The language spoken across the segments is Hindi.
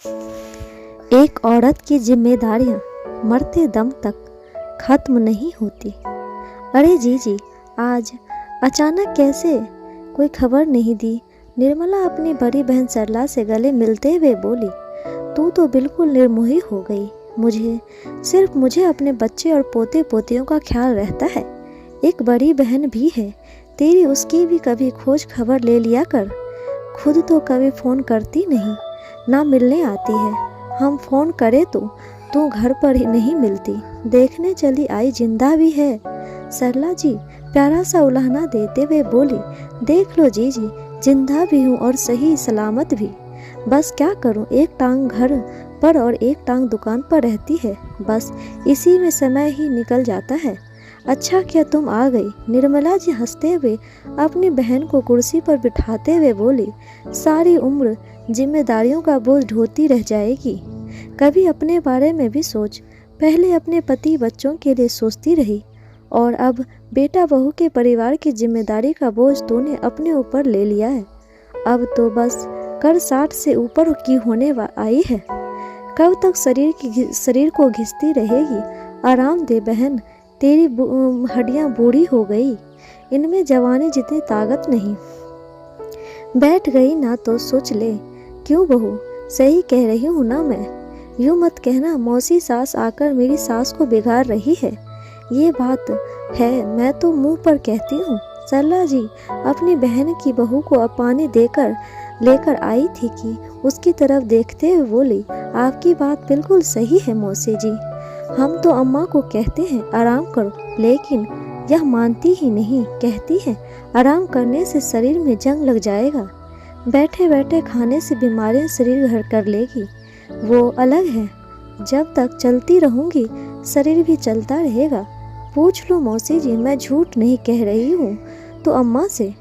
एक औरत की जिम्मेदारियां मरते दम तक खत्म नहीं होती। अरे जी आज अचानक कैसे, कोई खबर नहीं दी। निर्मला अपनी बड़ी बहन सरला से गले मिलते हुए बोली, तू तो बिल्कुल निर्मोही हो गई। मुझे अपने बच्चे और पोते पोतियों का ख्याल रहता है। एक बड़ी बहन भी है तेरी, उसकी भी कभी खोज खबर ले लिया कर। खुद तो कभी फ़ोन करती नहीं, ना मिलने आती है। हम फ़ोन करें तो तू घर पर ही नहीं मिलती। देखने चली आई जिंदा भी है। सरला जी प्यारा सा उलाहना देते हुए बोली, देख लो जीजी, जिंदा भी हूँ और सही सलामत भी। बस क्या करूँ, एक टांग घर पर और एक टांग दुकान पर रहती है। बस इसी में समय ही निकल जाता है। अच्छा किया तुम आ गई। निर्मला जी हंसते हुए अपनी बहन को कुर्सी पर बिठाते हुए बोली, सारी उम्र जिम्मेदारियों का बोझ ढोती रह जाएगी। कभी अपने बारे में भी सोच। पहले अपने पति बच्चों के लिए सोचती रही और अब बेटा बहू के परिवार की जिम्मेदारी का बोझ तूने अपने ऊपर ले लिया है। अब तो बस कर 60 से ऊपर की होने आई है। कब तक शरीर को घिसती रहेगी। आराम दे बहन, तेरी हड्डियां बूढ़ी हो गई, इनमें जवानी जितनी ताकत नहीं। बैठ गई ना तो सोच ले। क्यों बहू, सही कह रही हूँ ना मैं? यूँ मत कहना मौसी सास आकर मेरी सास को बिगाड़ रही है। ये बात है, मैं तो मुंह पर कहती हूँ। सरला जी अपनी बहन की बहू को पानी देकर लेकर आई थी कि उसकी तरफ देखते हुए बोली, आपकी बात बिल्कुल सही है मौसी जी। हम तो अम्मा को कहते हैं आराम करो, लेकिन यह मानती ही नहीं। कहती है आराम करने से शरीर में जंग लग जाएगा। बैठे बैठे खाने से बीमारियां शरीर घर कर लेगी, वो अलग है। जब तक चलती रहूंगी शरीर भी चलता रहेगा। पूछ लो मौसी जी, मैं झूठ नहीं कह रही हूँ तो अम्मा से।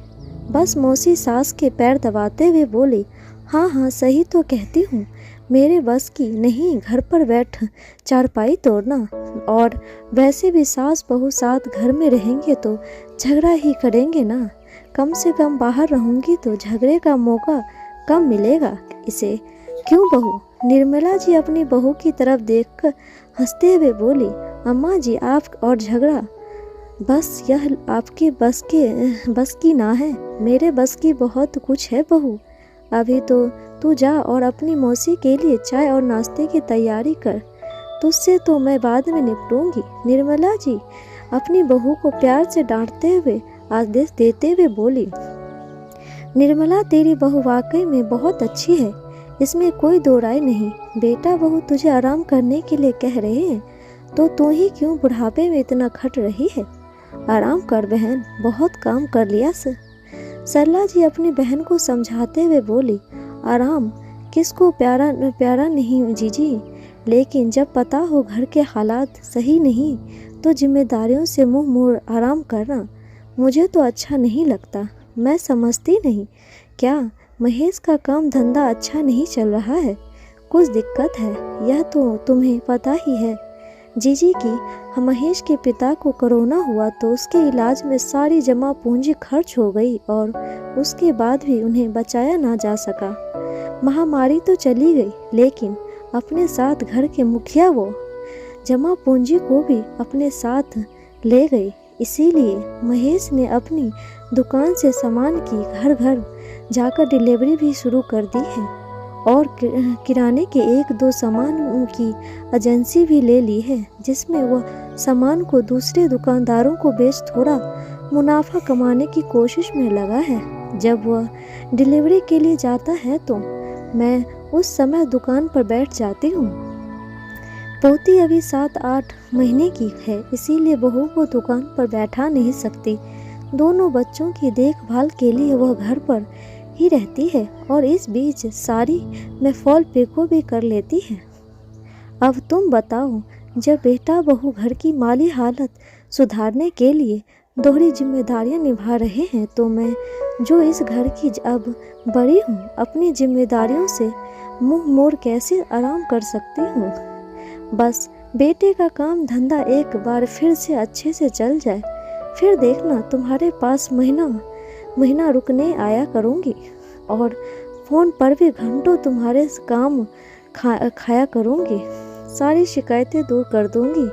बस मौसी सास के पैर दबाते हुए बोली, हाँ सही तो कहती हूँ, मेरे बस की नहीं घर पर बैठ चारपाई तोड़ना। और वैसे भी सास बहू साथ घर में रहेंगे तो झगड़ा ही करेंगे ना। कम से कम बाहर रहूंगी तो झगड़े का मौका कम मिलेगा इसे। क्यों बहू? निर्मला जी अपनी बहू की तरफ देखकर हंसते हुए बोली, अम्मा जी आप और झगड़ा, बस यह आपके बस की ना है। मेरे बस की बहुत कुछ है बहू। अभी तो तू जा और अपनी मौसी के लिए चाय और नाश्ते की तैयारी कर। तुझसे तो मैं बाद में निपटूंगी। निर्मला जी अपनी बहू को प्यार से डांटते हुए आदेश देते हुए बोली, निर्मला तेरी बहू वाकई में बहुत अच्छी है, इसमें कोई दो राय नहीं। बेटा बहू तुझे आराम करने के लिए कह रहे हैं तो तू ही क्यों बुढ़ापे में इतना खट रही है। आराम कर बहन, बहुत काम कर लिया से। सरला जी अपनी बहन को समझाते हुए बोली, आराम किसको प्यारा नहीं जीजी, लेकिन जब पता हो घर के हालात सही नहीं तो जिम्मेदारियों से मुंह मोड़ आराम करना मुझे तो अच्छा नहीं लगता। मैं समझती नहीं क्या महेश का काम धंधा अच्छा नहीं चल रहा है, कुछ दिक्कत है, यह तो तुम्हें पता ही है जीजी की। महेश के पिता को कोरोना हुआ तो उसके इलाज में सारी जमा पूंजी खर्च हो गई और उसके बाद भी उन्हें बचाया ना जा सका। महामारी तो चली गई, लेकिन अपने साथ घर के मुखिया वो जमा पूंजी को भी अपने साथ ले गई। इसीलिए महेश ने अपनी दुकान से सामान की घर घर जाकर डिलीवरी भी शुरू कर दी है और किराने के 1-2 सामान की एजेंसी भी ले ली है, जिसमें वह सामान को दूसरे दुकानदारों को बेच थोड़ा मुनाफा कमाने की कोशिश में लगा है। जब वह डिलीवरी के लिए जाता है तो मैं उस समय दुकान पर बैठ जाती हूँ। पोती अभी 7-8 महीने की है, इसीलिए बहू को दुकान पर बैठा नहीं सकती। दोनों बच्चों की देखभाल के लिए वह घर पर ही रहती है और इस बीच सारी में फॉल पिको भी कर लेती है। अब तुम बताओ, जब बेटा बहू घर की माली हालत सुधारने के लिए दोहरी जिम्मेदारियां निभा रहे हैं तो मैं जो इस घर की अब बड़ी हूँ, अपनी जिम्मेदारियों से मुंह मोड़ कैसे आराम कर सकती हूँ। बस बेटे का काम धंधा एक बार फिर से अच्छे से चल जाए, फिर देखना तुम्हारे पास महीना रुकने आया करूँगी और फ़ोन पर भी घंटों तुम्हारे काम खाया करूँगी, सारी शिकायतें दूर कर दूँगी।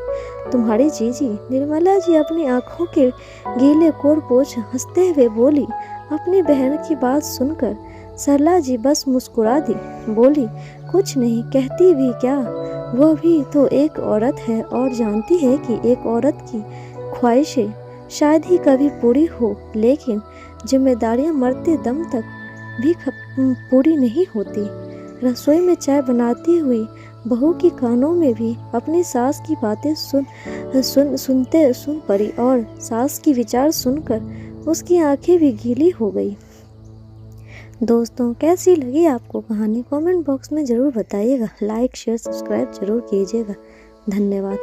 तुम्हारी जीजी। निर्मला जी अपनी आंखों के गीले कोर पोंछ हंसते हुए बोली। अपनी बहन की बात सुनकर सरला जी बस मुस्कुरा दी, बोली, कुछ नहीं, कहती भी क्या, वह भी तो एक औरत है और जानती है कि एक औरत की ख्वाहिशें शायद ही कभी पूरी हो, लेकिन जिम्मेदारियां मरते दम तक भी पूरी नहीं होती। रसोई में चाय बनाती हुई बहू के कानों में भी अपनी सास की बातें सुन पड़ी और सास की विचार सुनकर उसकी आंखें भी गीली हो गई। दोस्तों, कैसी लगी आपको कहानी? कमेंट बॉक्स में ज़रूर बताइएगा। लाइक शेयर सब्सक्राइब जरूर कीजिएगा। धन्यवाद।